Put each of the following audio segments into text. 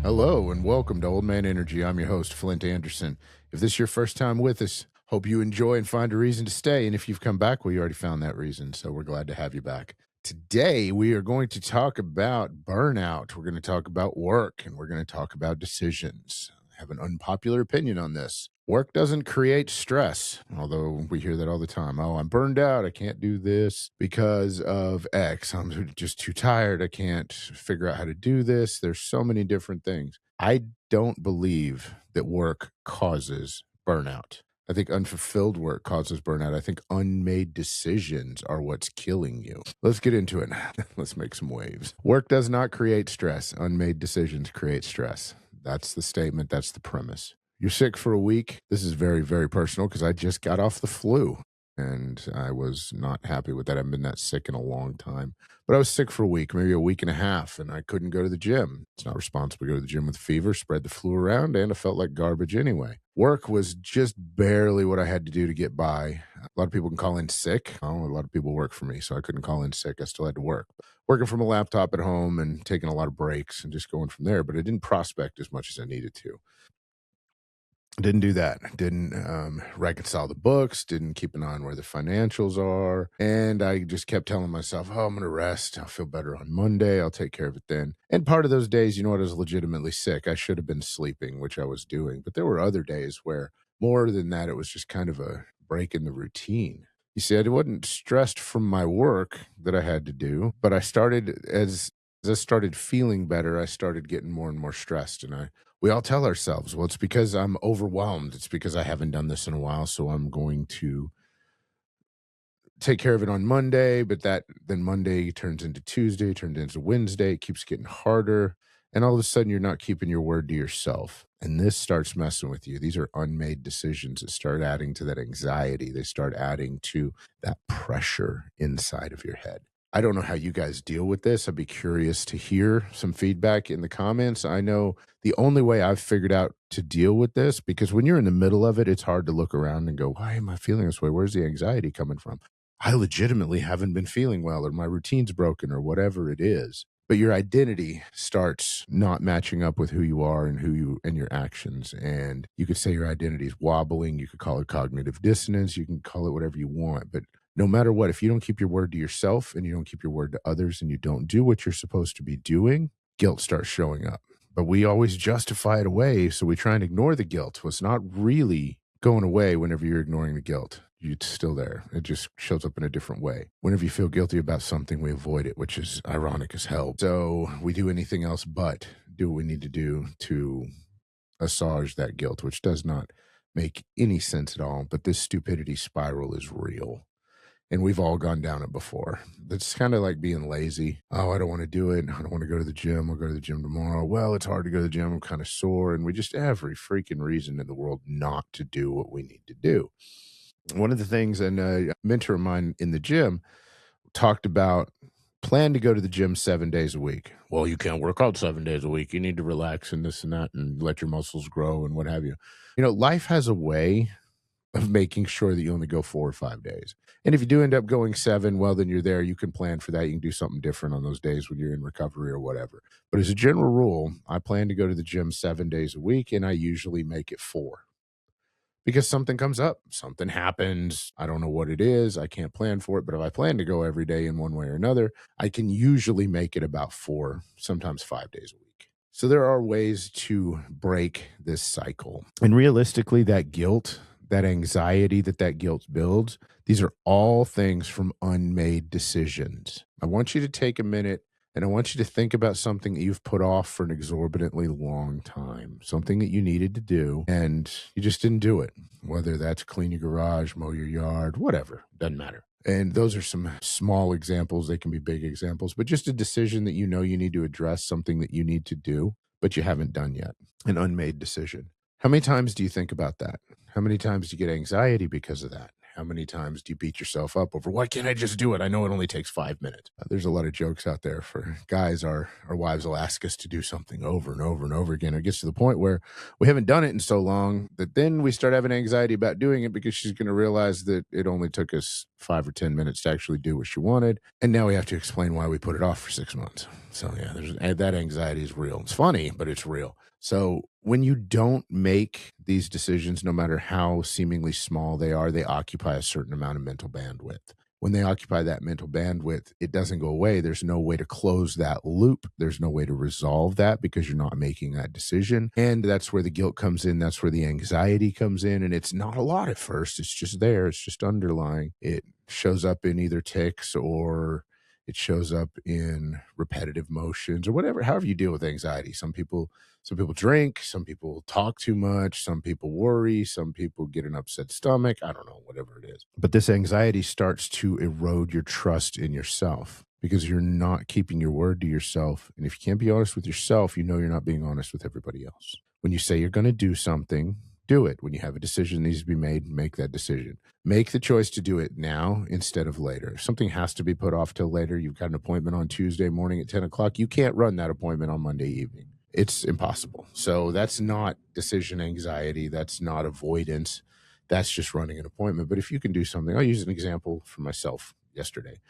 Hello and welcome to Old Man Energy. I'm your host, Flint Anderson. If this is your first time with us, hope you enjoy and find a reason to stay. And if you've come back, well, you already found that reason. So we're glad to have you back. Today, we are going to talk about burnout. We're going to talk about work and we're going to talk about decisions. I have an unpopular opinion on this. Work doesn't create stress, although we hear that all the time. Oh, I'm burned out. I can't do this because of X. I'm just too tired. I can't figure out how to do this. There's so many different things. I don't believe that work causes burnout. I think unfulfilled work causes burnout. I think unmade decisions are what's killing you. Let's get into it. Let's make some waves. Work does not create stress. Unmade decisions create stress. That's the statement. That's the premise. You're sick for a week. This is very, very personal because I just got off the flu and I was not happy with that. I haven't been that sick in a long time, but I was sick for a week, maybe a week and a half, and I couldn't go to the gym. It's not responsible to go to the gym with fever, spread the flu around, and I felt like garbage anyway. Work was just barely what I had to do to get by. A lot of people can call in sick. Oh, a lot of people work for me, so I couldn't call in sick. I still had to work. Working from a laptop at home and taking a lot of breaks and just going from there, but I didn't prospect as much as I needed to. Didn't do that. Didn't reconcile the books. Didn't keep an eye on where the financials are. And I just kept telling myself, oh, I'm going to rest. I'll feel better on Monday. I'll take care of it then. And part of those days, you know what, I was legitimately sick. I should have been sleeping, which I was doing. But there were other days where more than that, it was just kind of a break in the routine. You see, I wasn't stressed from my work that I had to do, but I started as I started feeling better, I started getting more and more stressed. And we all tell ourselves, well, it's because I'm overwhelmed. It's because I haven't done this in a while. So I'm going to take care of it on Monday. But then Monday turns into Tuesday, turns into Wednesday. It keeps getting harder. And all of a sudden, you're not keeping your word to yourself. And this starts messing with you. These are unmade decisions that start adding to that anxiety. They start adding to that pressure inside of your head. I don't know how you guys deal with this. I'd be curious to hear some feedback in the comments. I know the only way I've figured out to deal with this, because when you're in the middle of it, it's hard to look around and go, why am I feeling this way? Where's the anxiety coming from? I legitimately haven't been feeling well, or my routine's broken, or whatever it is. But your identity starts not matching up with who you are and your actions. And you could say your identity is wobbling. You could call it cognitive dissonance. You can call it whatever you want. But no matter what, if you don't keep your word to yourself and you don't keep your word to others and you don't do what you're supposed to be doing, guilt starts showing up. But we always justify it away. So we try and ignore the guilt. Well, it's not really going away whenever you're ignoring the guilt. It's still there. It just shows up in a different way. Whenever you feel guilty about something, we avoid it, which is ironic as hell. So we do anything else but do what we need to do to assuage that guilt, which does not make any sense at all. But this stupidity spiral is real. And we've all gone down it before. It's kind of like being lazy. Oh, I don't want to do it. I don't want to go to the gym. I'll go to the gym tomorrow. Well, it's hard to go to the gym. I'm kind of sore. And we just every freaking reason in the world not to do what we need to do. One of the things, and a mentor of mine in the gym talked about, plan to go to the gym 7 days a week. Well, you can't work out 7 days a week. You need to relax and this and that and let your muscles grow and what have you. You know, life has a way of making sure that you only go 4 or 5 days. And if you do end up going 7, well, then you're there. You can plan for that. You can do something different on those days when you're in recovery or whatever. But as a general rule, I plan to go to the gym 7 days a week, and I usually make it 4. Because something comes up, something happens. I don't know what it is. I can't plan for it. But if I plan to go every day in one way or another, I can usually make it about 4, sometimes 5 days a week. So there are ways to break this cycle. And realistically, that guilt, that anxiety that guilt builds, these are all things from unmade decisions. I want you to take a minute and I want you to think about something that you've put off for an exorbitantly long time, something that you needed to do and you just didn't do it, whether that's clean your garage, mow your yard, whatever, doesn't matter. And those are some small examples. They can be big examples, but just a decision that you know you need to address, something that you need to do, but you haven't done yet, an unmade decision. How many times do you think about that? How many times do you get anxiety because of that? How many times do you beat yourself up over, why can't I just do it? I know it only takes 5 minutes. There's a lot of jokes out there for guys. Our wives will ask us to do something over and over and over again. It gets to the point where we haven't done it in so long that then we start having anxiety about doing it because she's going to realize that it only took us 5 or 10 minutes to actually do what she wanted. And now we have to explain why we put it off for 6 months. So yeah, that anxiety is real. It's funny, but it's real. So when you don't make these decisions, no matter how seemingly small they are, they occupy a certain amount of mental bandwidth. When they occupy that mental bandwidth, it doesn't go away. There's no way to close that loop. There's no way to resolve that because you're not making that decision. And that's where the guilt comes in. That's where the anxiety comes in. And it's not a lot at first. It's just there. It's just underlying. It shows up in either tics or it shows up in repetitive motions or whatever, however you deal with anxiety. Some people drink, some people talk too much, some people worry, some people get an upset stomach. I don't know, whatever it is. But this anxiety starts to erode your trust in yourself because you're not keeping your word to yourself. And if you can't be honest with yourself, you know you're not being honest with everybody else. When you say you're going to do something, do it. When you have a decision that needs to be made, make that decision. Make the choice to do it now instead of later. If something has to be put off till later, you've got an appointment on Tuesday morning at 10 o'clock, you can't run that appointment on Monday evening. It's impossible. So that's not decision anxiety. That's not avoidance. That's just running an appointment. But if you can do something, I'll use an example for myself yesterday.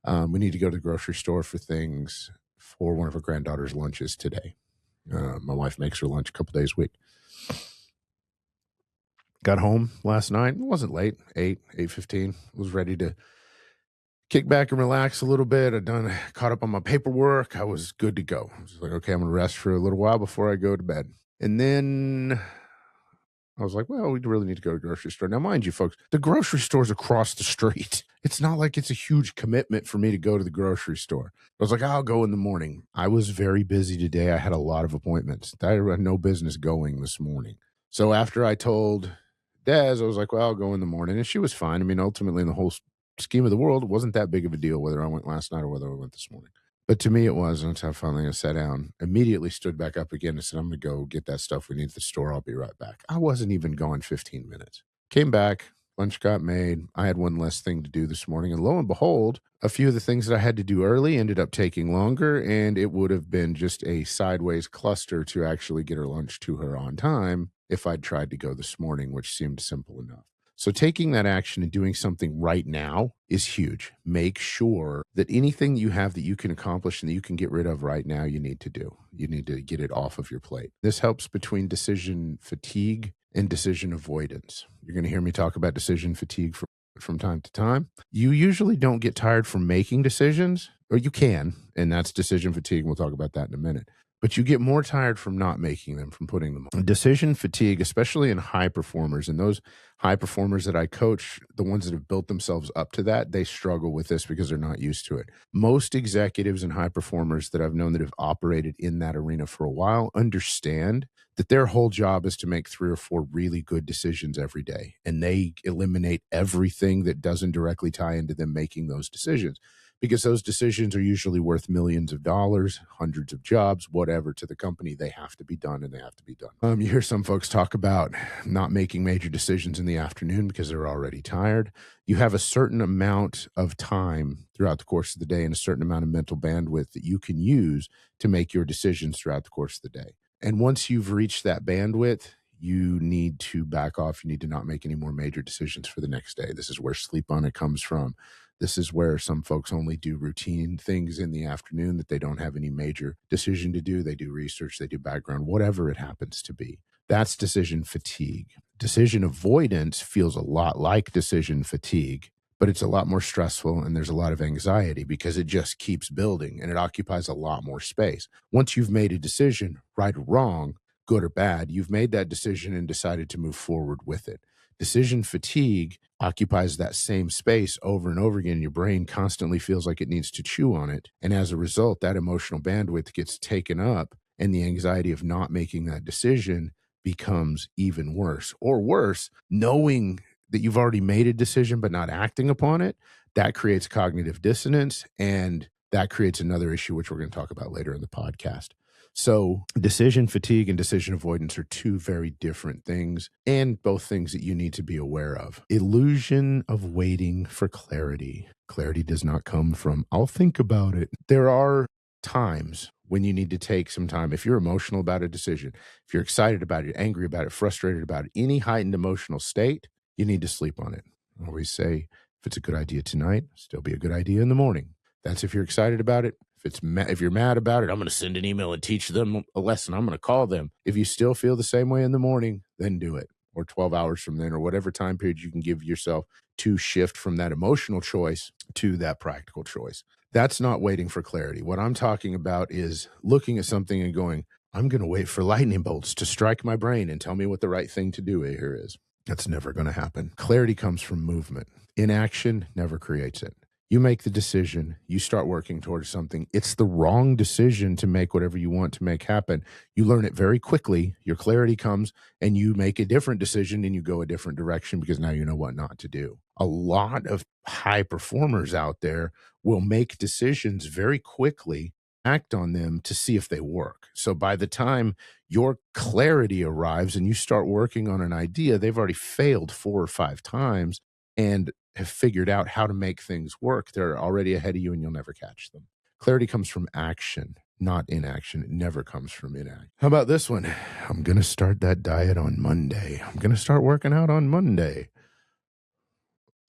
We need to go to the grocery store for things for one of our granddaughter's lunches today. My wife makes her lunch a couple days a week. Got home last night. It wasn't late, 8:15. Was ready to kick back and relax a little bit. Caught up on my paperwork. I was good to go. I was like, okay, I'm going to rest for a little while before I go to bed. And then I was like, well, we really need to go to the grocery store. Now, mind you, folks, the grocery store's across the street. It's not like it's a huge commitment for me to go to the grocery store. I was like, I'll go in the morning. I was very busy today. I had a lot of appointments. I had no business going this morning. So after I told Des, I was like, well, I'll go in the morning. And she was fine. I mean, ultimately, in the whole scheme of the world, it wasn't that big of a deal whether I went last night or whether I went this morning. But to me, it was. And until finally I sat down, immediately stood back up again and said, I'm going to go get that stuff we need at the store. I'll be right back. I wasn't even gone 15 minutes. Came back. Lunch got made. I had one less thing to do this morning. And lo and behold, a few of the things that I had to do early ended up taking longer. And it would have been just a sideways cluster to actually get her lunch to her on time if I'd tried to go this morning, which seemed simple enough. So taking that action and doing something right now is huge. Make sure that anything you have that you can accomplish and that you can get rid of right now, you need to do. You need to get it off of your plate. This helps between decision fatigue and decision avoidance. You're going to hear me talk about decision fatigue from time to time. You usually don't get tired from making decisions, or you can, and that's decision fatigue. We'll talk about that in a minute. But you get more tired from not making them, from putting them on. Decision fatigue, especially in high performers, and those high performers that I coach, the ones that have built themselves up to that, they struggle with this because they're not used to it. Most executives and high performers that I've known that have operated in that arena for a while understand that their whole job is to make 3 or 4 really good decisions every day. And they eliminate everything that doesn't directly tie into them making those decisions, because those decisions are usually worth millions of dollars, hundreds of jobs, whatever, to the company. They have to be done, and they have to be done. You hear some folks talk about not making major decisions in the afternoon because they're already tired. You have a certain amount of time throughout the course of the day and a certain amount of mental bandwidth that you can use to make your decisions throughout the course of the day. And once you've reached that bandwidth, you need to back off. You need to not make any more major decisions for the next day. This is where sleep on it comes from. This is where some folks only do routine things in the afternoon that they don't have any major decision to do. They do research, they do background, whatever it happens to be. That's decision fatigue. Decision avoidance feels a lot like decision fatigue, but it's a lot more stressful, and there's a lot of anxiety because it just keeps building and it occupies a lot more space. Once you've made a decision, right or wrong, good or bad, you've made that decision and decided to move forward with it. Decision fatigue occupies that same space over and over again. Your brain constantly feels like it needs to chew on it. And as a result, that emotional bandwidth gets taken up, and the anxiety of not making that decision becomes even worse. Or worse, knowing that you've already made a decision but not acting upon it, that creates cognitive dissonance, and that creates another issue, which we're going to talk about later in the podcast. So decision fatigue and decision avoidance are two very different things, and both things that you need to be aware of. Illusion of waiting for clarity. Clarity does not come from, I'll think about it. There are times when you need to take some time. If you're emotional about a decision, if you're excited about it, angry about it, frustrated about it, any heightened emotional state, you need to sleep on it. I always say, if it's a good idea tonight, still be a good idea in the morning. That's if you're excited about it. If you're mad about it, I'm going to send an email and teach them a lesson. I'm going to call them. If you still feel the same way in the morning, then do it. Or 12 hours from then, or whatever time period you can give yourself to shift from that emotional choice to that practical choice. That's not waiting for clarity. What I'm talking about is looking at something and going, I'm going to wait for lightning bolts to strike my brain and tell me what the right thing to do here is. That's never going to happen. Clarity comes from movement. Inaction never creates it. You make the decision, you start working towards something. It's the wrong decision to make whatever you want to make happen. You learn it very quickly. Your clarity comes and you make a different decision and you go a different direction because now you know what not to do. A lot of high performers out there will make decisions very quickly, act on them to see if they work. So by the time your clarity arrives and you start working on an idea, they've already failed 4 or 5 times and have figured out how to make things work. They're already ahead of you and you'll never catch them. Clarity comes from action, not inaction. It never comes from inaction. How about this one? I'm going to start that diet on Monday. I'm going to start working out on Monday.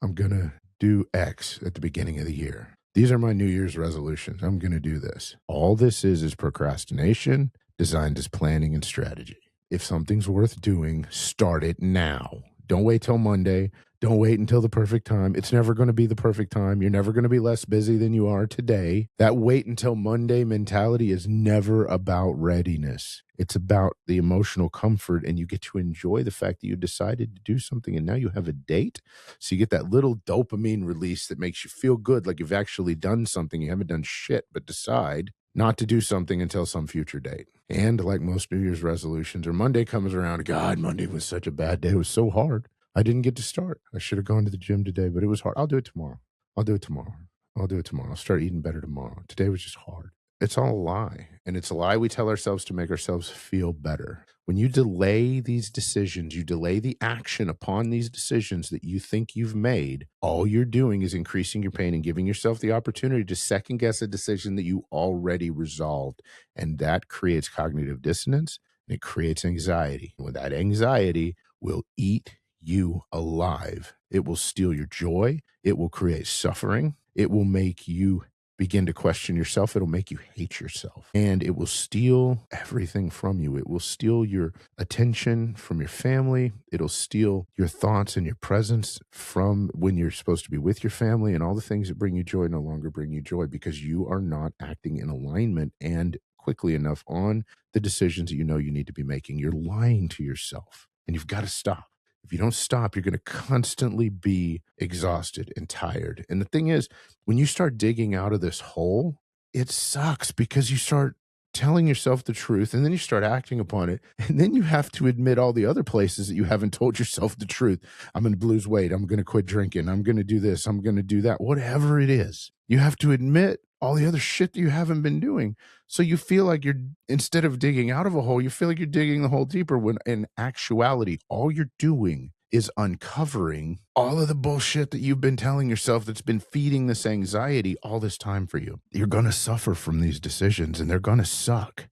I'm going to do X at the beginning of the year. These are my New Year's resolutions. I'm going to do this. All this is procrastination designed as planning and strategy. If something's worth doing, start it now. Don't wait till Monday. Don't wait until the perfect time. It's never going to be the perfect time. You're never going to be less busy than you are today. That wait until Monday mentality is never about readiness. It's about the emotional comfort, and you get to enjoy the fact that you decided to do something and now you have a date. So you get that little dopamine release that makes you feel good, like you've actually done something. You haven't done shit, but decide not to do something until some future date. And like most New Year's resolutions, or Monday comes around, God, Monday was such a bad day. It was so hard. I didn't get to start. I should have gone to the gym today, but it was hard. I'll do it tomorrow. I'll do it tomorrow. I'll start eating better tomorrow. Today was just hard. It's all a lie. And it's a lie we tell ourselves to make ourselves feel better. When you delay these decisions, you delay the action upon these decisions that you think you've made, all you're doing is increasing your pain and giving yourself the opportunity to second guess a decision that you already resolved. And that creates cognitive dissonance and it creates anxiety. When that anxiety will eat you alive. It will steal your joy. It will create suffering. It will make you begin to question yourself. It'll make you hate yourself. And it will steal everything from you. It will steal your attention from your family. It'll steal your thoughts and your presence from when you're supposed to be with your family, and all the things that bring you joy no longer bring you joy because you are not acting in alignment and quickly enough on the decisions that you know you need to be making. You're lying to yourself, and you've got to stop. If you don't stop, you're going to constantly be exhausted and tired. And the thing is, when you start digging out of this hole, it sucks because you start telling yourself the truth and then you start acting upon it. And then you have to admit all the other places that you haven't told yourself the truth. I'm going to lose weight. I'm going to quit drinking. I'm going to do this. I'm going to do that. Whatever it is, you have to admit all the other shit that you haven't been doing. So you feel like instead of digging out of a hole, you feel like you're digging the hole deeper, when in actuality, all you're doing is uncovering all of the bullshit that you've been telling yourself that's been feeding this anxiety all this time for you. You're going to suffer from these decisions and they're going to suck.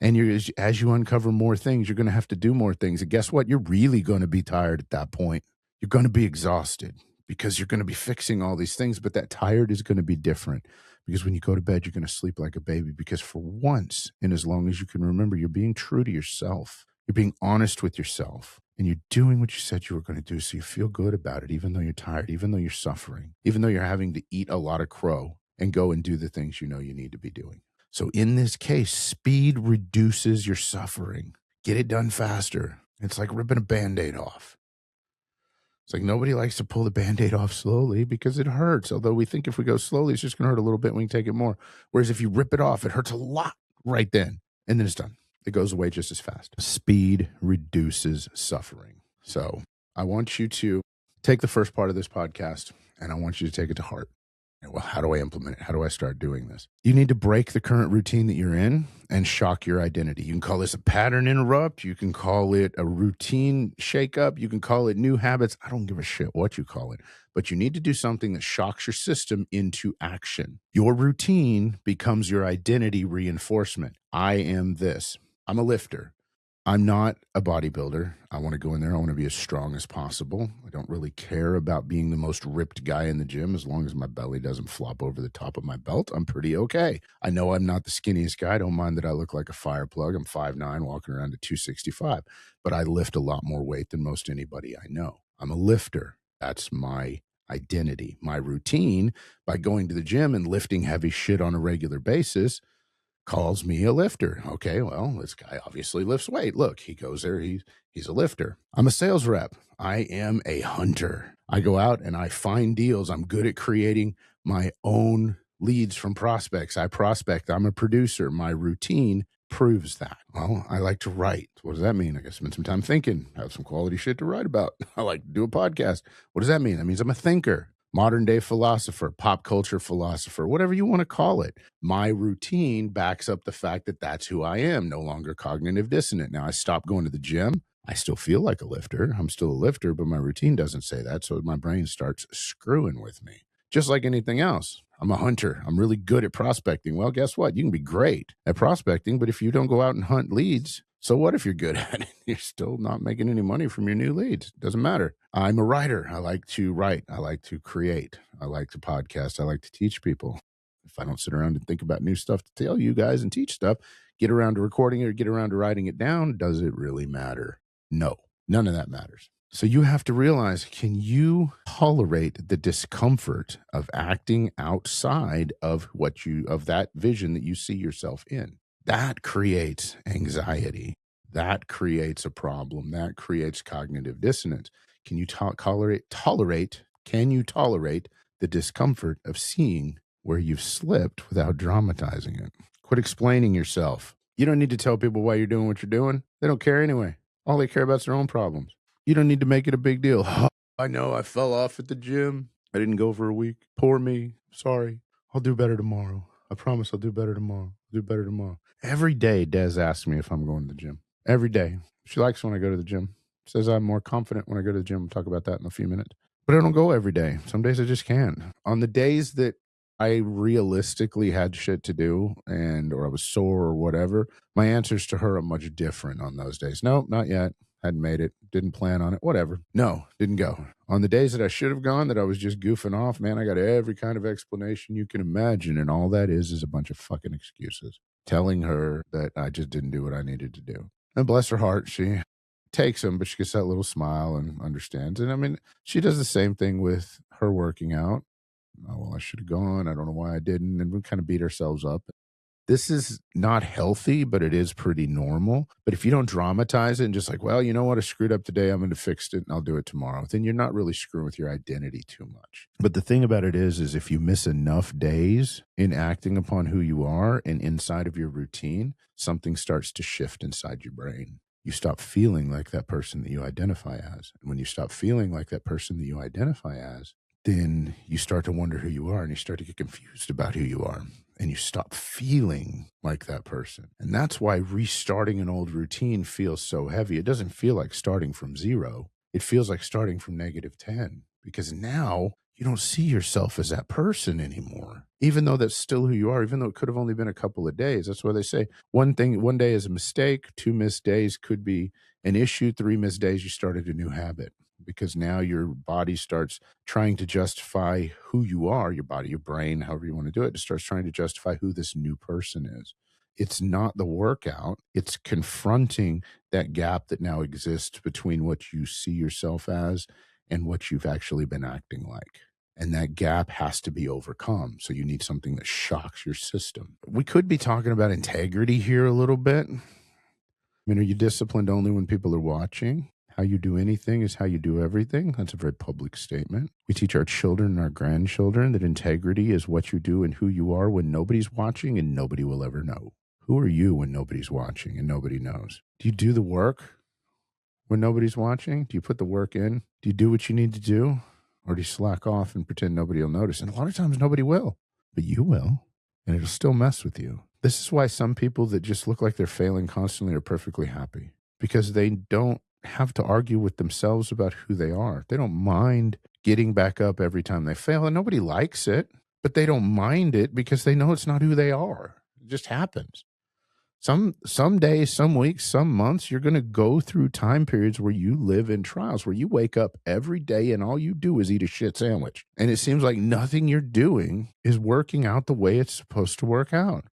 And as you uncover more things, you're going to have to do more things. And guess what? You're really going to be tired at that point. You're going to be exhausted because you're going to be fixing all these things, but that tired is going to be different. Because when you go to bed, you're going to sleep like a baby, because for once, and as long as you can remember, you're being true to yourself. You're being honest with yourself, and you're doing what you said you were going to do. So you feel good about it, even though you're tired, even though you're suffering, even though you're having to eat a lot of crow and go and do the things you know you need to be doing. So in this case, speed reduces your suffering. Get it done faster. It's like ripping a Band-Aid off. It's like nobody likes to pull the Band-Aid off slowly because it hurts. Although we think if we go slowly, it's just going to hurt a little bit when we take it more. Whereas if you rip it off, it hurts a lot right then. And then it's done. It goes away just as fast. Speed reduces suffering. So I want you to take the first part of this podcast and I want you to take it to heart. Well, how do I implement it? How do I start doing this? You need to break the current routine that you're in and shock your identity. You can call this a pattern interrupt. You can call it a routine shakeup. You can call it new habits. I don't give a shit what you call it, but you need to do something that shocks your system into action. Your routine becomes your identity reinforcement. I am this. I'm a lifter. I'm not a bodybuilder. I want to go in there. I want to be as strong as possible. I don't really care about being the most ripped guy in the gym. As long as my belly doesn't flop over the top of my belt, I'm pretty okay. I know I'm not the skinniest guy. I don't mind that I look like a fire plug. I'm 5'9", walking around at 265, but I lift a lot more weight than most anybody I know. I'm a lifter. That's my identity. My routine, by going to the gym and lifting heavy shit on a regular basis, calls me a lifter. Okay, well, this guy obviously lifts weight. Look, he goes there, he's a lifter. I'm a sales rep. I am a hunter. I go out and I find deals. I'm good at creating my own leads from prospects. I prospect. I'm a producer. My routine proves that. Well, I like to write. What does that mean? I got to spend some time thinking, have some quality shit to write about. I like to do a podcast. What does that mean? That means I'm a thinker. Modern day philosopher, pop culture philosopher, whatever you want to call it. My routine backs up the fact that that's who I am, no longer cognitive dissonant. Now, I stopped going to the gym. I still feel like a lifter. I'm still a lifter, but my routine doesn't say that. So my brain starts screwing with me. Just like anything else, I'm a hunter. I'm really good at prospecting. Well, guess what? You can be great at prospecting, but if you don't go out and hunt leads, so what if you're good at it? You're still not making any money from your new leads. Doesn't matter. I'm a writer. I like to write. I like to create. I like to podcast. I like to teach people. If I don't sit around and think about new stuff to tell you guys and teach stuff, get around to recording it or get around to writing it down, does it really matter? No, none of that matters. So you have to realize, can you tolerate the discomfort of acting outside of that vision that you see yourself in? That creates anxiety. That creates a problem. That creates cognitive dissonance. Can you can you tolerate the discomfort of seeing where you've slipped without dramatizing it? Quit explaining yourself. You don't need to tell people why you're doing what you're doing. They don't care anyway. All they care about is their own problems. You don't need to make it a big deal. I know I fell off at the gym. I didn't go for a week. Poor me. Sorry. I'll do better tomorrow. I promise I'll do better tomorrow. I'll do better tomorrow. Every day, Des asks me if I'm going to the gym. Every day. She likes when I go to the gym. Says I'm more confident when I go to the gym. We'll talk about that in a few minutes. But I don't go every day. Some days I just can't. On the days that I realistically had shit to do or I was sore or whatever, my answers to her are much different on those days. No, not yet. Hadn't made it. Didn't plan on it. Whatever. No, didn't go. On the days that I should have gone, that I was just goofing off, man, I got every kind of explanation you can imagine. And all that is a bunch of fucking excuses. Telling her that I just didn't do what I needed to do. And bless her heart, she takes them, but she gets that little smile and understands. And I mean, she does the same thing with her working out. Oh, well, I should have gone. I don't know why I didn't. And we kind of beat ourselves up. This is not healthy, but it is pretty normal. But if you don't dramatize it and just like, well, you know what? I screwed up today. I'm going to fix it and I'll do it tomorrow. Then you're not really screwing with your identity too much. But the thing about it is if you miss enough days in acting upon who you are and inside of your routine, something starts to shift inside your brain. You stop feeling like that person that you identify as. And when you stop feeling like that person that you identify as, then you start to wonder who you are and you start to get confused about who you are and you stop feeling like that person. And that's why restarting an old routine feels so heavy. It doesn't feel like starting from zero. It feels like starting from -10 because now you don't see yourself as that person anymore, even though that's still who you are, even though it could have only been a couple of days. That's why they say one day is a mistake, 2 missed days could be an issue, 3 missed days, you started a new habit. Because now your body starts trying to justify who you are, your body, your brain, however you want to do it, it starts trying to justify who this new person is. It's not the workout. It's confronting that gap that now exists between what you see yourself as and what you've actually been acting like. And that gap has to be overcome. So you need something that shocks your system. We could be talking about integrity here a little bit. I mean, are you disciplined only when people are watching? How you do anything is how you do everything. That's a very public statement. We teach our children and our grandchildren that integrity is what you do and who you are when nobody's watching and nobody will ever know. Who are you when nobody's watching and nobody knows? Do you do the work when nobody's watching? Do you put the work in? Do you do what you need to do? Or do you slack off and pretend nobody will notice? And a lot of times nobody will, but you will, and it'll still mess with you. This is why some people that just look like they're failing constantly are perfectly happy, because they don't have to argue with themselves about who they are. They don't mind getting back up every time they fail, and nobody likes it, but they don't mind it because they know it's not who they are. It just happens. Some days, some weeks, some months, you're going to go through time periods where you live in trials, where you wake up every day and all you do is eat a shit sandwich. And it seems like nothing you're doing is working out the way it's supposed to work out.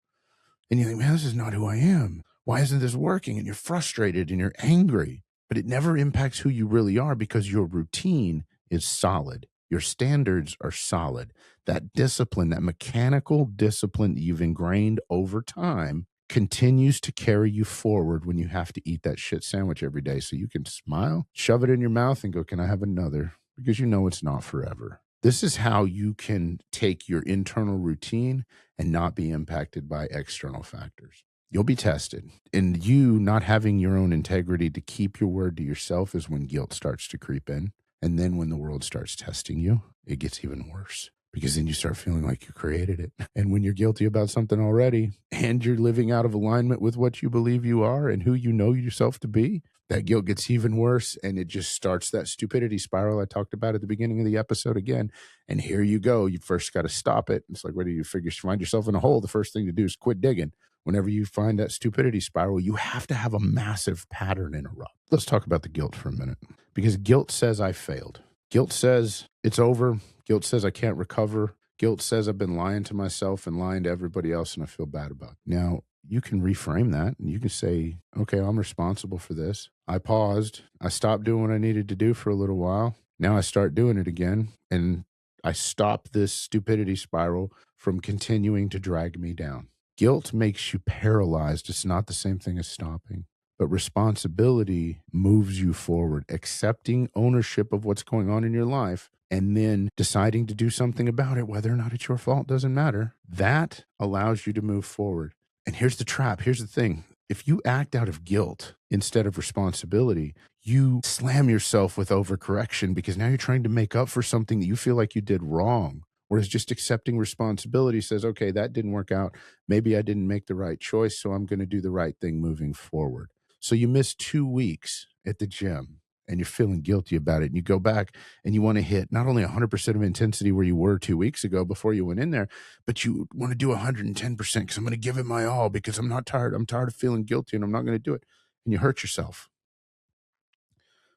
And you think, man, this is not who I am. Why isn't this working? And you're frustrated and you're angry, but it never impacts who you really are because your routine is solid. Your standards are solid. That discipline, that mechanical discipline that you've ingrained over time continues to carry you forward when you have to eat that shit sandwich every day. So you can smile, shove it in your mouth and go, can I have another? Because you know it's not forever. This is how you can take your internal routine and not be impacted by external factors. You'll be tested. And you not having your own integrity to keep your word to yourself is when guilt starts to creep in. And then when the world starts testing you, it gets even worse. Because then you start feeling like you created it. And when you're guilty about something already and you're living out of alignment with what you believe you are and who you know yourself to be, that guilt gets even worse. And it just starts that stupidity spiral I talked about at the beginning of the episode again. And here you go. You first got to stop it. It's like, whether you find yourself in a hole, the first thing to do is quit digging. Whenever you find that stupidity spiral, you have to have a massive pattern interrupt. Let's talk about the guilt for a minute, because guilt says I failed. Guilt says it's over. Guilt says I can't recover. Guilt says I've been lying to myself and lying to everybody else and I feel bad about it. Now, you can reframe that and you can say, okay, I'm responsible for this. I paused. I stopped doing what I needed to do for a little while. Now I start doing it again and I stop this stupidity spiral from continuing to drag me down. Guilt makes you paralyzed. It's not the same thing as stopping. But responsibility moves you forward, accepting ownership of what's going on in your life and then deciding to do something about it, whether or not it's your fault, doesn't matter. That allows you to move forward. And here's the trap. Here's the thing. If you act out of guilt instead of responsibility, you slam yourself with overcorrection because now you're trying to make up for something that you feel like you did wrong. Whereas just accepting responsibility says, okay, that didn't work out. Maybe I didn't make the right choice, so I'm going to do the right thing moving forward. So you miss 2 weeks at the gym and you're feeling guilty about it. And you go back and you want to hit not only 100% of intensity where you were 2 weeks ago before you went in there, but you want to do 110% because I'm going to give it my all because I'm not tired. I'm tired of feeling guilty and I'm not going to do it. And you hurt yourself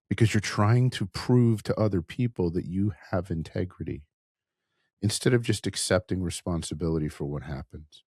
because you're trying to prove to other people that you have integrity instead of just accepting responsibility for what happens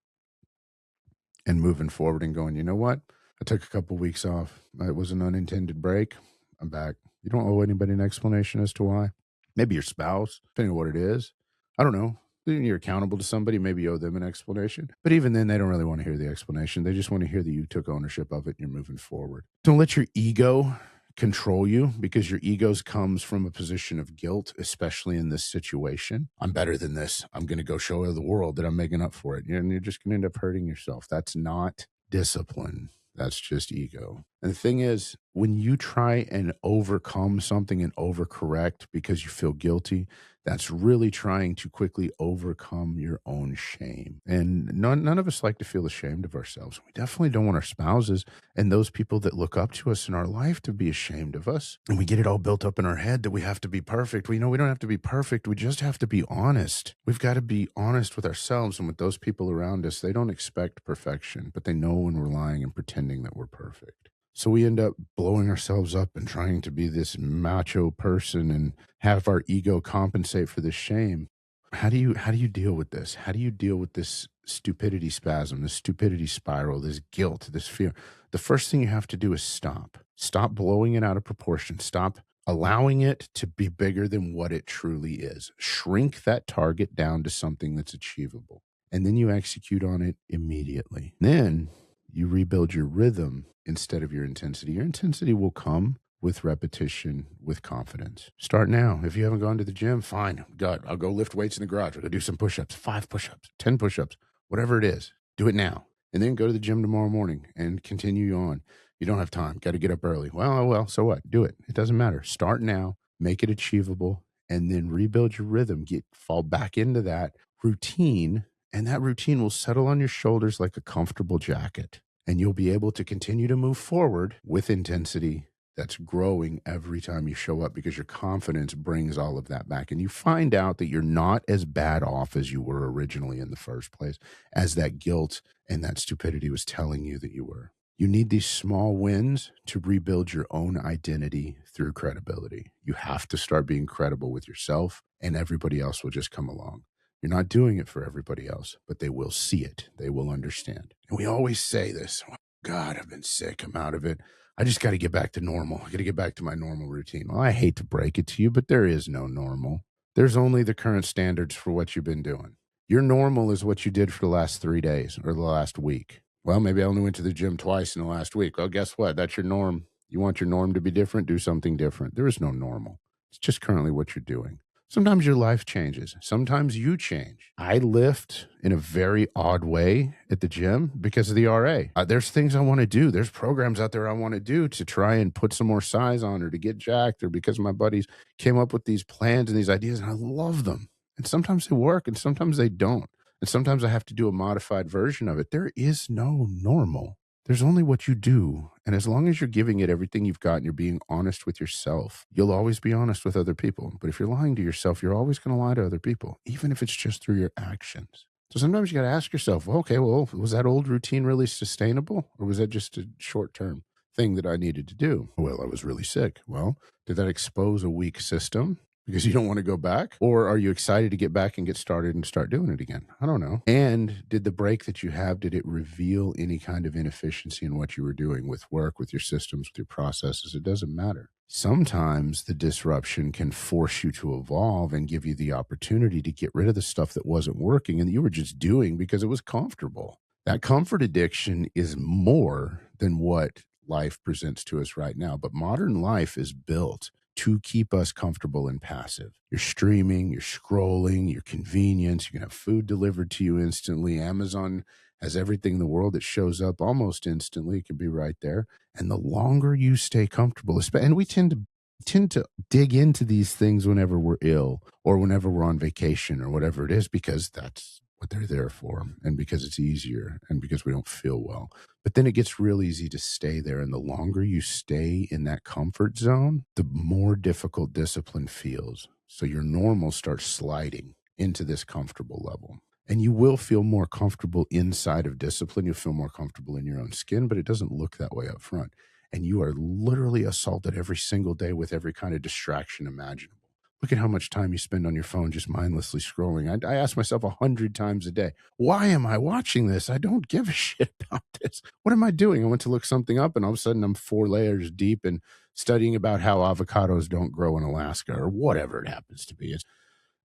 and moving forward and going, you know what? I took a couple weeks off. It was an unintended break. I'm back. You don't owe anybody an explanation as to why. Maybe your spouse, depending on what it is. I don't know. You're accountable to somebody. Maybe you owe them an explanation. But even then, they don't really want to hear the explanation. They just want to hear that you took ownership of it and you're moving forward. Don't let your ego control you, because your egos comes from a position of guilt, especially in this situation. I'm better than this. I'm going to go show the world that I'm making up for it. And you're just going to end up hurting yourself. That's not discipline. That's just ego. And the thing is, when you try and overcome something and overcorrect because you feel guilty, that's really trying to quickly overcome your own shame. And none of us like to feel ashamed of ourselves. We definitely don't want our spouses and those people that look up to us in our life to be ashamed of us. And we get it all built up in our head that we have to be perfect. We know we don't have to be perfect. We just have to be honest. We've got to be honest with ourselves and with those people around us. They don't expect perfection, but they know when we're lying and pretending that we're perfect. So we end up blowing ourselves up and trying to be this macho person and have our ego compensate for this shame. How do you deal with this? How do you deal with this stupidity spasm, this stupidity spiral, this guilt, this fear? The first thing you have to do is stop. Stop blowing it out of proportion. Stop allowing it to be bigger than what it truly is. Shrink that target down to something that's achievable. And then you execute on it immediately. Then you rebuild your rhythm instead of your intensity. Your intensity will come with repetition, with confidence. Start now. If you haven't gone to the gym, fine. I'll go lift weights in the garage. I'll go do some push-ups, 5 push-ups, 10 push-ups, whatever it is. Do it now. And then go to the gym tomorrow morning and continue on. You don't have time. Got to get up early. Well, so what? Do it. It doesn't matter. Start now. Make it achievable and then rebuild your rhythm, fall back into that routine, and that routine will settle on your shoulders like a comfortable jacket. And you'll be able to continue to move forward with intensity that's growing every time you show up because your confidence brings all of that back. And you find out that you're not as bad off as you were originally in the first place, as that guilt and that stupidity was telling you that you were. You need these small wins to rebuild your own identity through credibility. You have to start being credible with yourself, and everybody else will just come along. You're not doing it for everybody else, but they will see it. They will understand. And we always say this, "Oh, God, I've been sick. I'm out of it. I just got to get back to normal. I got to get back to my normal routine." Well, I hate to break it to you, but there is no normal. There's only the current standards for what you've been doing. Your normal is what you did for the last 3 days or the last week. Well, maybe I only went to the gym twice in the last week. Well, guess what? That's your norm. You want your norm to be different? Do something different. There is no normal. It's just currently what you're doing. Sometimes your life changes. Sometimes you change. I lift in a very odd way at the gym because of the RA. There's things I want to do. There's programs out there I want to do to try and put some more size on or to get jacked, or because my buddies came up with these plans and these ideas, and I love them. And sometimes they work and sometimes they don't. And sometimes I have to do a modified version of it. There is no normal. There's only what you do. And as long as you're giving it everything you've got and you're being honest with yourself, you'll always be honest with other people. But if you're lying to yourself, you're always going to lie to other people, even if it's just through your actions. So sometimes you got to ask yourself, well, okay, well, was that old routine really sustainable? Or was that just a short term thing that I needed to do? Well, I was really sick. Well, did that expose a weak system because you don't want to go back? Or are you excited to get back and get started and start doing it again? I don't know. And did the break that you have, did it reveal any kind of inefficiency in what you were doing with work, with your systems, with your processes? It doesn't matter. Sometimes the disruption can force you to evolve and give you the opportunity to get rid of the stuff that wasn't working and that you were just doing because it was comfortable. That comfort addiction is more than what life presents to us right now. But modern life is built to keep us comfortable and passive. You're streaming, you're scrolling, your convenience, you can have food delivered to you instantly. Amazon has everything in the world that shows up almost instantly. It can be right there. And the longer you stay comfortable, and we tend to dig into these things whenever we're ill or whenever we're on vacation or whatever it is, because that's what they're there for, and because it's easier and because we don't feel well. But then it gets real easy to stay there. And the longer you stay in that comfort zone, the more difficult discipline feels. So your normal starts sliding into this comfortable level. And you will feel more comfortable inside of discipline. You'll feel more comfortable in your own skin, but it doesn't look that way up front. And you are literally assaulted every single day with every kind of distraction imaginable. Look at how much time you spend on your phone just mindlessly scrolling. I ask myself 100 times a day, why am I watching this? I don't give a shit about this. What am I doing? I went to look something up and all of a sudden I'm 4 layers deep and studying about how avocados don't grow in Alaska or whatever it happens to be.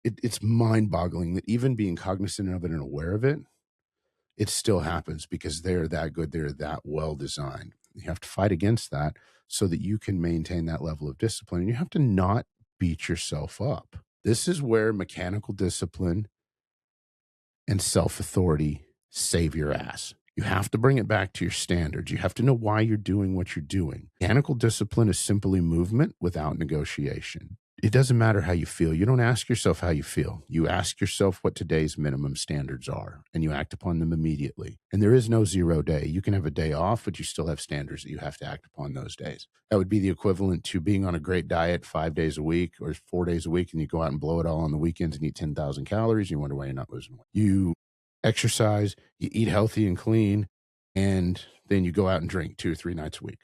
It's mind boggling that even being cognizant of it and aware of it, it still happens because they're that good. They're that well designed. You have to fight against that so that you can maintain that level of discipline. And you have to not beat yourself up. This is where mechanical discipline and self-authority save your ass. You have to bring it back to your standards. You have to know why you're doing what you're doing. Mechanical discipline is simply movement without negotiation. It doesn't matter how you feel. You don't ask yourself how you feel. You ask yourself what today's minimum standards are, and you act upon them immediately. And there is no 0 day. You can have a day off, but you still have standards that you have to act upon those days. That would be the equivalent to being on a great diet 5 days a week or 4 days a week, and you go out and blow it all on the weekends and eat 10,000 calories, and you wonder why you're not losing weight. You exercise, you eat healthy and clean, and then you go out and drink 2 or 3 nights a week.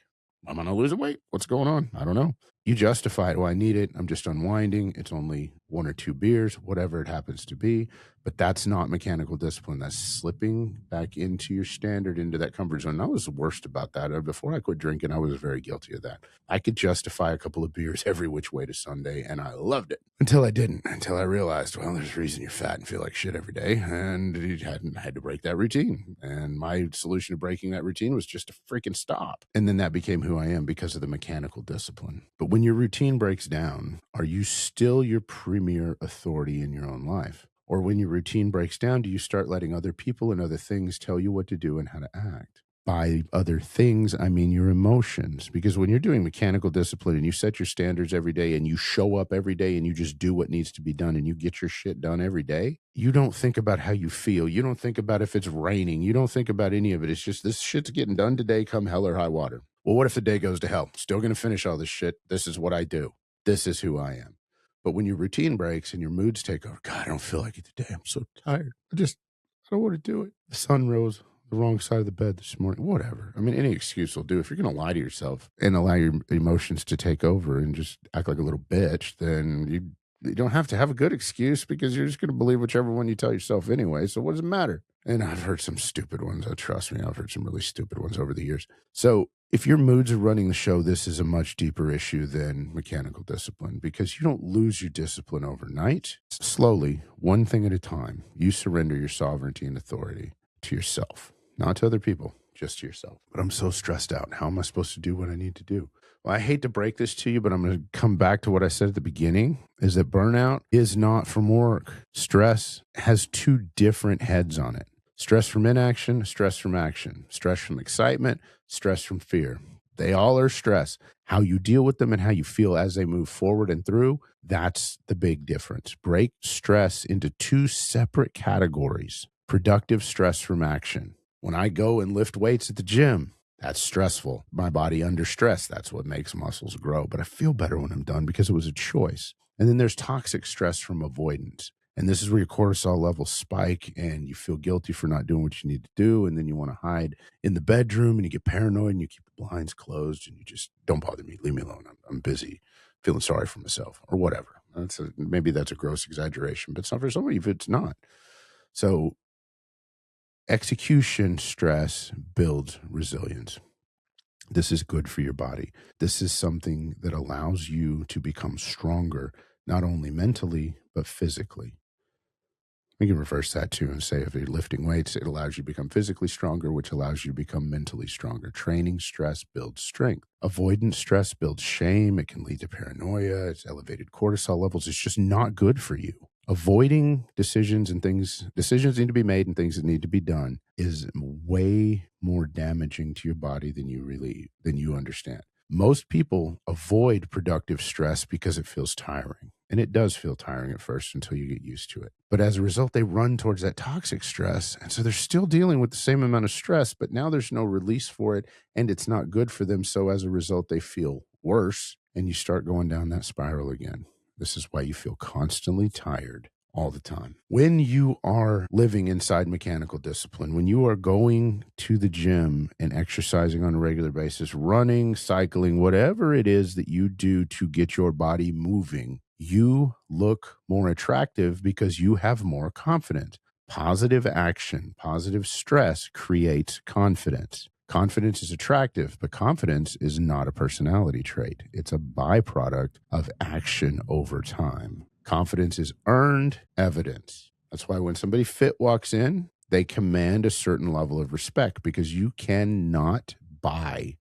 Am I not losing weight? What's going on? I don't know. You justify it. Oh, I need it. I'm just unwinding. It's only 1 or 2 beers, whatever it happens to be. But that's not mechanical discipline. That's slipping back into your standard, into that comfort zone. And I was the worst about that. Before I quit drinking, I was very guilty of that. I could justify a couple of beers every which way to Sunday, and I loved it until I didn't, until I realized, well, there's a reason you're fat and feel like shit every day. And you had to break that routine. And my solution to breaking that routine was just to freaking stop. And then that became who I am because of the mechanical discipline. But when your routine breaks down, are you still your premier authority in your own life? Or when your routine breaks down, do you start letting other people and other things tell you what to do and how to act? by other things, I mean your emotions. Because when you're doing mechanical discipline and you set your standards every day and you show up every day and you just do what needs to be done and you get your shit done every day, you don't think about how you feel. You don't think about if it's raining. You don't think about any of it. It's just this shit's getting done today, come hell or high water. Well, what if the day goes to hell? Still going to finish all this shit. This is what I do. This is who I am. But when your routine breaks and your moods take over, God, I don't feel like it today. I'm so tired. I don't want to do it. The sun rose the wrong side of the bed this morning. Whatever. I mean, any excuse will do. If you're going to lie to yourself and allow your emotions to take over and just act like a little bitch, then you don't have to have a good excuse because you're just going to believe whichever one you tell yourself anyway. So what does it matter? And I've heard some stupid ones. Trust me, I've heard some really stupid ones over the years. So if your moods are running the show, this is a much deeper issue than mechanical discipline because you don't lose your discipline overnight. Slowly, one thing at a time, you surrender your sovereignty and authority to yourself, not to other people, just to yourself. But I'm so stressed out. How am I supposed to do what I need to do? Well, I hate to break this to you, but I'm going to come back to what I said at the beginning, is that burnout is not from work. Stress has two different heads on it. Stress from inaction, stress from action, stress from excitement, stress from fear. They all are stress. How you deal with them and how you feel as they move forward and through, that's the big difference. Break stress into two separate categories. Productive stress from action. When I go and lift weights at the gym, that's stressful. My body under stress, that's what makes muscles grow. But I feel better when I'm done because it was a choice. And then there's toxic stress from avoidance. And this is where your cortisol levels spike and you feel guilty for not doing what you need to do. And then you want to hide in the bedroom and you get paranoid and you keep the blinds closed and you just, don't bother me, leave me alone. I'm busy, feeling sorry for myself or whatever. Maybe that's a gross exaggeration, but it's not for somebody if it's not. So execution stress builds resilience. This is good for your body. This is something that allows you to become stronger, not only mentally, but physically. We can reverse that too and say if you're lifting weights, it allows you to become physically stronger, which allows you to become mentally stronger. Training stress builds strength. Avoidance stress builds shame. It can lead to paranoia. It's elevated cortisol levels. It's just not good for you. Avoiding decisions need to be made and things that need to be done is way more damaging to your body than you understand. Most people avoid productive stress because it feels tiring. And it does feel tiring at first until you get used to it. But as a result, they run towards that toxic stress. And so they're still dealing with the same amount of stress, but now there's no release for it and it's not good for them. So as a result, they feel worse and you start going down that spiral again. This is why you feel constantly tired all the time. When you are living inside mechanical discipline, when you are going to the gym and exercising on a regular basis, running, cycling, whatever it is that you do to get your body moving, you look more attractive because you have more confidence. Positive action, positive stress creates confidence. Confidence is attractive, but confidence is not a personality trait. It's a byproduct of action over time. Confidence is earned evidence. That's why when somebody fit walks in, they command a certain level of respect because you cannot buy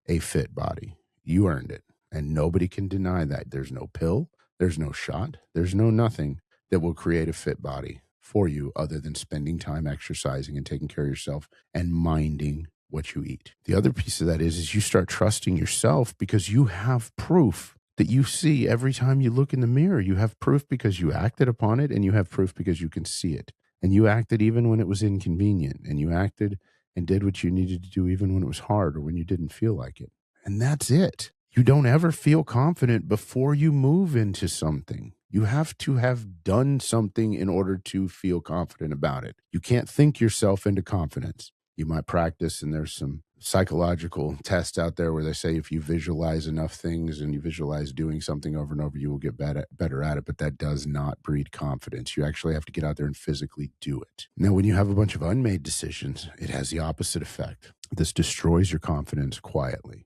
a fit body. You earned it, and nobody can deny that. There's no pill, there's no shot, there's no nothing that will create a fit body for you other than spending time exercising and taking care of yourself and minding what you eat. The other piece of that is you start trusting yourself because you have proof that you see every time you look in the mirror. You have proof because you acted upon it, and you have proof because you can see it. And you acted even when it was inconvenient, and you acted and did what you needed to do even when it was hard or when you didn't feel like it. And that's it. You don't ever feel confident before you move into something. You have to have done something in order to feel confident about it. You can't think yourself into confidence. You might practice, and there's some psychological tests out there where they say if you visualize enough things and you visualize doing something over and over, you will get better at it, but that does not breed confidence. You actually have to get out there and physically do it. Now, when you have a bunch of unmade decisions, it has the opposite effect. This destroys your confidence quietly.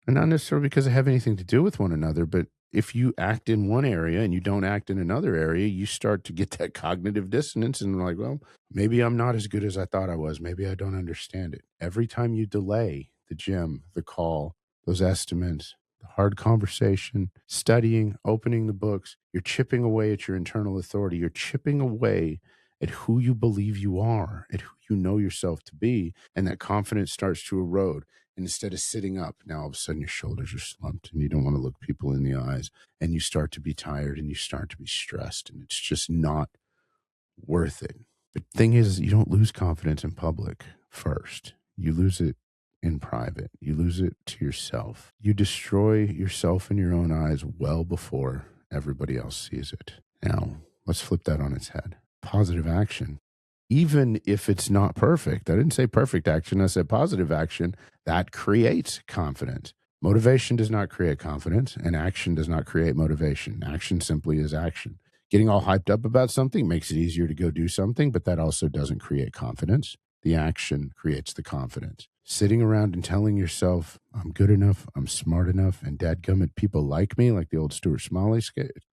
And not necessarily because they have anything to do with one another, but if you act in one area and you don't act in another area, you start to get that cognitive dissonance and like, well, maybe I'm not as good as I thought I was. Maybe I don't understand it. Every time you delay the gym, the call, those estimates, the hard conversation, studying, opening the books, you're chipping away at your internal authority. You're chipping away at who you believe you are, at who you know yourself to be. And that confidence starts to erode. And instead of sitting up, now all of a sudden your shoulders are slumped and you don't want to look people in the eyes, and you start to be tired and you start to be stressed, and it's just not worth it. But the thing is, you don't lose confidence in public first. You lose it in private. You lose it to yourself. You destroy yourself in your own eyes well before everybody else sees it. Now, let's flip that on its head. Positive action, even if it's not perfect. I didn't say perfect action. I said positive action. That creates confidence. Motivation does not create confidence, and action does not create motivation. Action simply is action. Getting all hyped up about something makes it easier to go do something, but that also doesn't create confidence. The action creates the confidence. Sitting around and telling yourself, I'm good enough, I'm smart enough, and dadgummit, people like me, like the old Stuart Smalley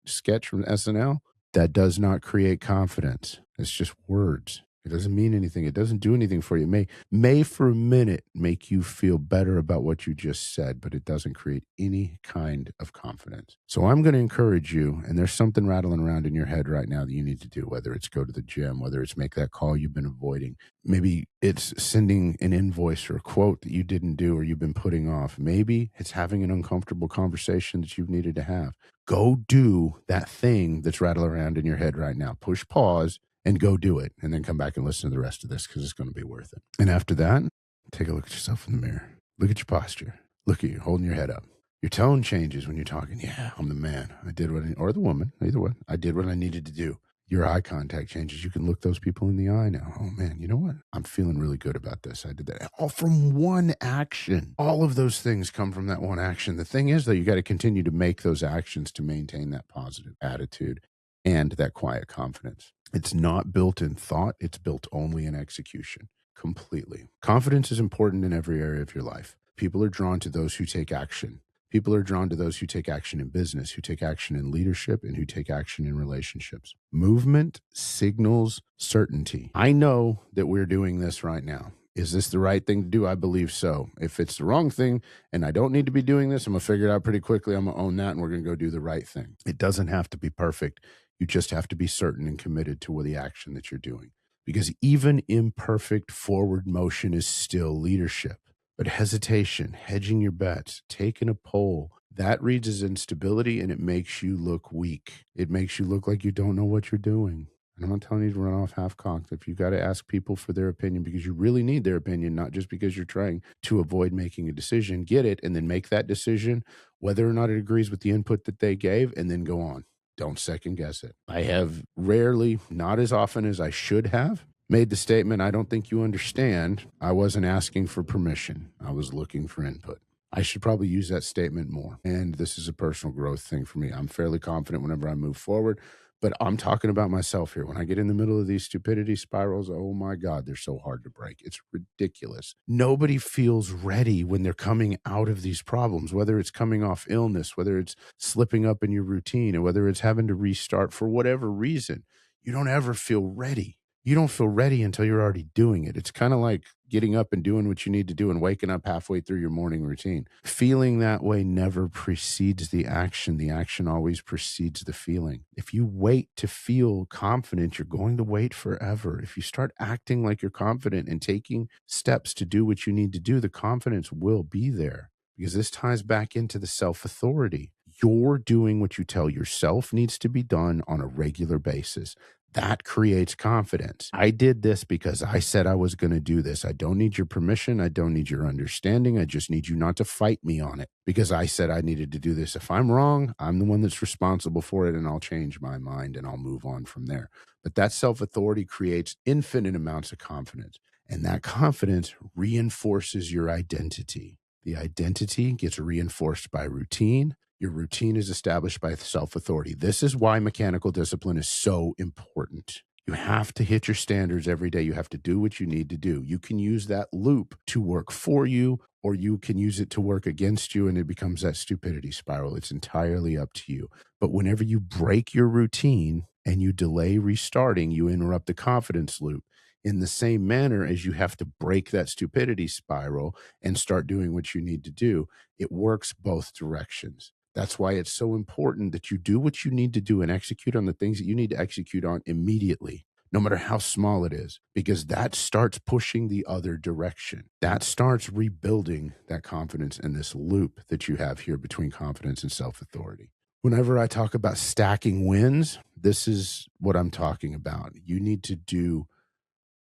sketch from SNL, that does not create confidence. It's just words. It doesn't mean anything. It doesn't do anything for you. It may for a minute make you feel better about what you just said, but it doesn't create any kind of confidence. So I'm going to encourage you, and there's something rattling around in your head right now that you need to do, whether it's go to the gym, whether it's make that call you've been avoiding. Maybe it's sending an invoice or a quote that you didn't do or you've been putting off. Maybe it's having an uncomfortable conversation that you've needed to have. Go do that thing that's rattling around in your head right now. Push pause and go do it, and then come back and listen to the rest of this, because it's going to be worth it. And after that, take a look at yourself in the mirror. Look at your posture. Look at you holding your head up. Your tone changes when you're talking. Yeah, I'm the man. I did what or the woman, either one. I did what I needed to do. Your eye contact changes. You can look those people in the eye now. Oh man, you know what? I'm feeling really good about this. I did that all from one action. All of those things come from that one action. The thing is, though, you got to continue to make those actions to maintain that positive attitude and that quiet confidence. It's not built in thought. It's built only in execution. Completely. Confidence is important in every area of your life. People are drawn to those who take action. People are drawn to those who take action in business, who take action in leadership, and who take action in relationships. Movement signals certainty. I know that we're doing this right now. Is this the right thing to do? I believe so. If it's the wrong thing and I don't need to be doing this, I'm going to figure it out pretty quickly. I'm going to own that, and we're going to go do the right thing. It doesn't have to be perfect. You just have to be certain and committed to the action that you're doing. Because even imperfect forward motion is still leadership. But hesitation, hedging your bets, taking a poll, that reads as instability, and it makes you look weak. It makes you look like you don't know what you're doing. And I'm not telling you to run off half-cocked. If you got to ask people for their opinion because you really need their opinion, not just because you're trying to avoid making a decision, get it, and then make that decision, whether or not it agrees with the input that they gave, and then go on. Don't second guess it. I have rarely, not as often as I should have, made the statement, I don't think you understand. I wasn't asking for permission. I was looking for input. I should probably use that statement more. And this is a personal growth thing for me. I'm fairly confident whenever I move forward, but I'm talking about myself here. When I get in the middle of these stupidity spirals, oh my God, they're so hard to break. It's ridiculous. Nobody feels ready when they're coming out of these problems, whether it's coming off illness, whether it's slipping up in your routine, or whether it's having to restart for whatever reason. You don't ever feel ready. You don't feel ready until you're already doing it. It's kind of like getting up and doing what you need to do and waking up halfway through your morning routine. Feeling that way never precedes the action. The action always precedes the feeling. If you wait to feel confident, you're going to wait forever. If you start acting like you're confident and taking steps to do what you need to do, the confidence will be there, because this ties back into the self-authority. You're doing what you tell yourself needs to be done on a regular basis. That creates confidence. I did this because I said I was going to do this. I don't need your permission. I don't need your understanding. I just need you not to fight me on it because I said I needed to do this. If I'm wrong, I'm the one that's responsible for it, and I'll change my mind and I'll move on from there. But that self-authority creates infinite amounts of confidence, and that confidence reinforces your identity. The identity gets reinforced by routine. Your routine is established by self-authority. This is why mechanical discipline is so important. You have to hit your standards every day. You have to do what you need to do. You can use that loop to work for you, or you can use it to work against you, and it becomes that stupidity spiral. It's entirely up to you. But whenever you break your routine and you delay restarting, you interrupt the confidence loop. In the same manner as you have to break that stupidity spiral and start doing what you need to do, it works both directions. That's why it's so important that you do what you need to do and execute on the things that you need to execute on immediately. no matter how small it is, because that starts pushing the other direction. That starts rebuilding that confidence in this loop that you have here between confidence and self-authority. Whenever I talk about stacking wins, this is what I'm talking about. You need to do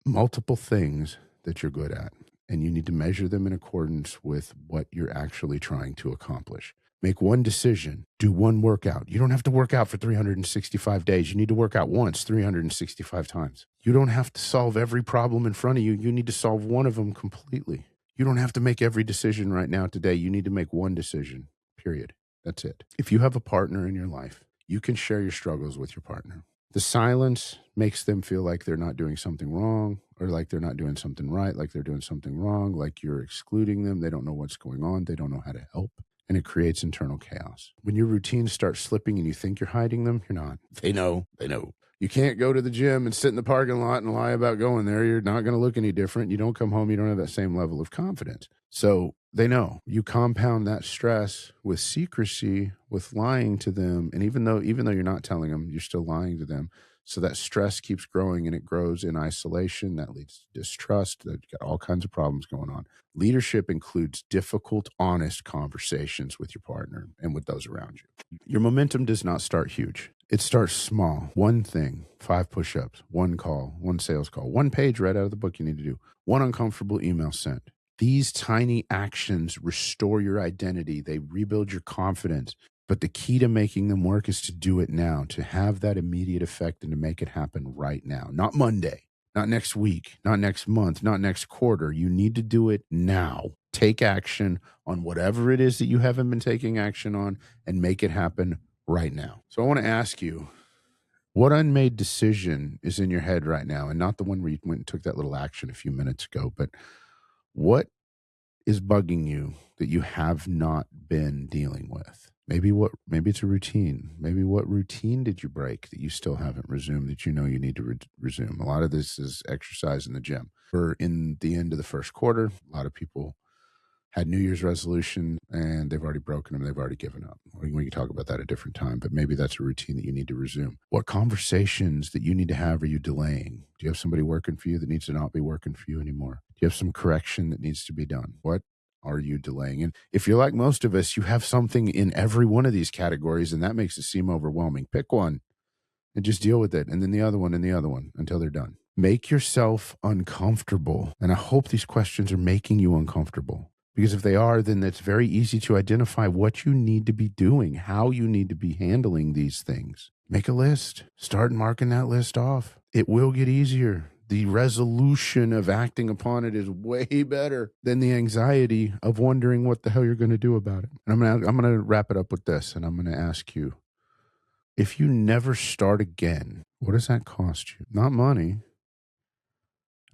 multiple things that you're good at, and you need to measure them in accordance with what you're actually trying to accomplish. Make one decision, do one workout. You don't have to work out for 365 days. You need to work out once 365 times. You don't have to solve every problem in front of you. You need to solve one of them completely. You don't have to make every decision right now today. You need to make one decision, period. That's it. If you have a partner in your life, you can share your struggles with your partner. The silence makes them feel like they're not doing something wrong, or like they're not doing something right, like they're doing something wrong, like you're excluding them. They don't know what's going on. They don't know how to help. And it creates internal chaos. When your routines start slipping and you think you're hiding them, you're not. They know. They know. You can't go to the gym and sit in the parking lot and lie about going there. You're not going to look any different. You don't come home. You don't have that same level of confidence. So they know. You compound that stress with secrecy, with lying to them. And even though you're not telling them, you're still lying to them. So that stress keeps growing, and it grows in isolation. That leads to distrust. That got all kinds of problems going on. Leadership includes difficult, honest conversations with your partner and with those around you. Your momentum does not start huge. It starts small. One thing, 5 push-ups, 1 call, 1 sales call, 1 page read out of the book you need to do, 1 uncomfortable email sent. These tiny actions restore your identity. They rebuild your confidence. But the key to making them work is to do it now, to have that immediate effect and to make it happen right now. Not Monday, not next week, not next month, not next quarter. You need to do it now. Take action on whatever it is that you haven't been taking action on and make it happen right now. So I want to ask you, what unmade decision is in your head right now? And not the one where you went and took that little action a few minutes ago, but what is bugging you that you have not been dealing with? Maybe it's a routine. Maybe what routine did you break that you still haven't resumed that you know you need to resume? A lot of this is exercise in the gym. We're in the end of the first quarter. A lot of people had New Year's resolution and they've already broken them. They've already given up. We can talk about that at a different time, but maybe that's a routine that you need to resume. What conversations that you need to have are you delaying? Do you have somebody working for you that needs to not be working for you anymore? Do you have some correction that needs to be done? What are you delaying? And if you're like most of us, you have something in every one of these categories, and that makes it seem overwhelming. Pick one and just deal with it, and then the other one and the other one until they're done. Make yourself uncomfortable. And I hope these questions are making you uncomfortable, because if they are, then it's very easy to identify what you need to be doing, how you need to be handling these things. Make a list. Start marking that list off. It will get easier. The resolution of acting upon it is way better than the anxiety of wondering what the hell you're going to do about it. And I'm going to wrap it up with this, and I'm going to ask you, if you never start again, what does that cost you? Not money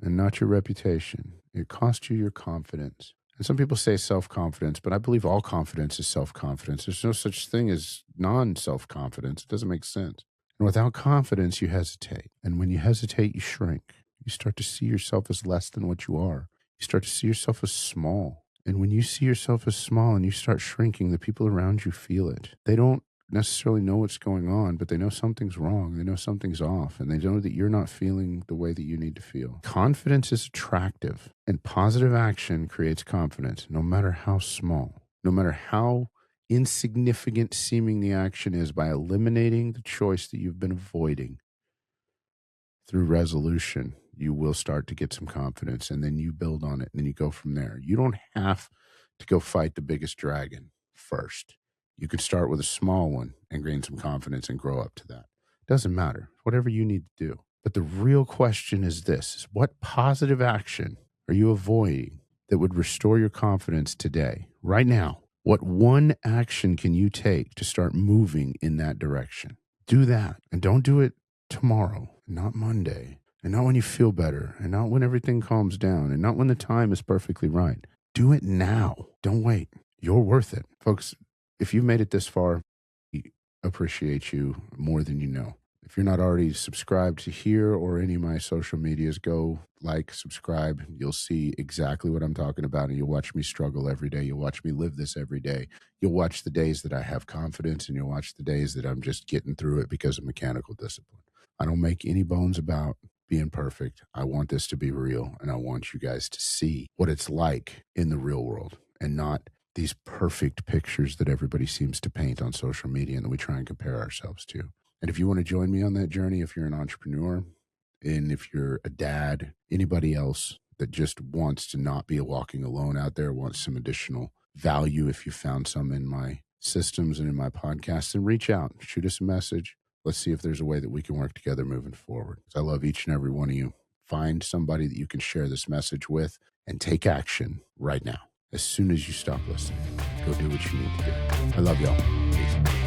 and not your reputation. It costs you your confidence. And some people say self-confidence, but I believe all confidence is self-confidence. There's no such thing as non-self-confidence. It doesn't make sense. And without confidence, you hesitate. And when you hesitate, you shrink. You start to see yourself as less than what you are. You start to see yourself as small. And when you see yourself as small and you start shrinking, the people around you feel it. They don't necessarily know what's going on, but they know something's wrong. They know something's off, and they know that you're not feeling the way that you need to feel. Confidence is attractive, and positive action creates confidence, no matter how small, no matter how insignificant seeming the action is. By eliminating the choice that you've been avoiding through resolution, you will start to get some confidence, and then you build on it, and then you go from there. You don't have to go fight the biggest dragon first. You could start with a small one and gain some confidence and grow up to that. Doesn't matter. Whatever you need to do. But the real question is this: is what positive action are you avoiding that would restore your confidence today, right now? What one action can you take to start moving in that direction? Do that, and don't do it tomorrow, not Monday, and not when you feel better, and not when everything calms down, and not when the time is perfectly right. Do it now. Don't wait. You're worth it. Folks, if you've made it this far, I appreciate you more than you know. If you're not already subscribed to here or any of my social medias, go like, subscribe. You'll see exactly what I'm talking about, and you'll watch me struggle every day. You'll watch me live this every day. You'll watch the days that I have confidence, and you'll watch the days that I'm just getting through it because of mechanical discipline. I don't make any bones about being perfect. I want this to be real, and I want you guys to see what it's like in the real world and not these perfect pictures that everybody seems to paint on social media and that we try and compare ourselves to. And if you want to join me on that journey, if you're an entrepreneur, and if you're a dad, anybody else that just wants to not be walking alone out there, wants some additional value, if you found some in my systems and in my podcast, then reach out, shoot us a message. Let's see if there's a way that we can work together moving forward. I love each and every one of you. Find somebody that you can share this message with and take action right now. As soon as you stop listening, go do what you need to do. I love y'all. Peace.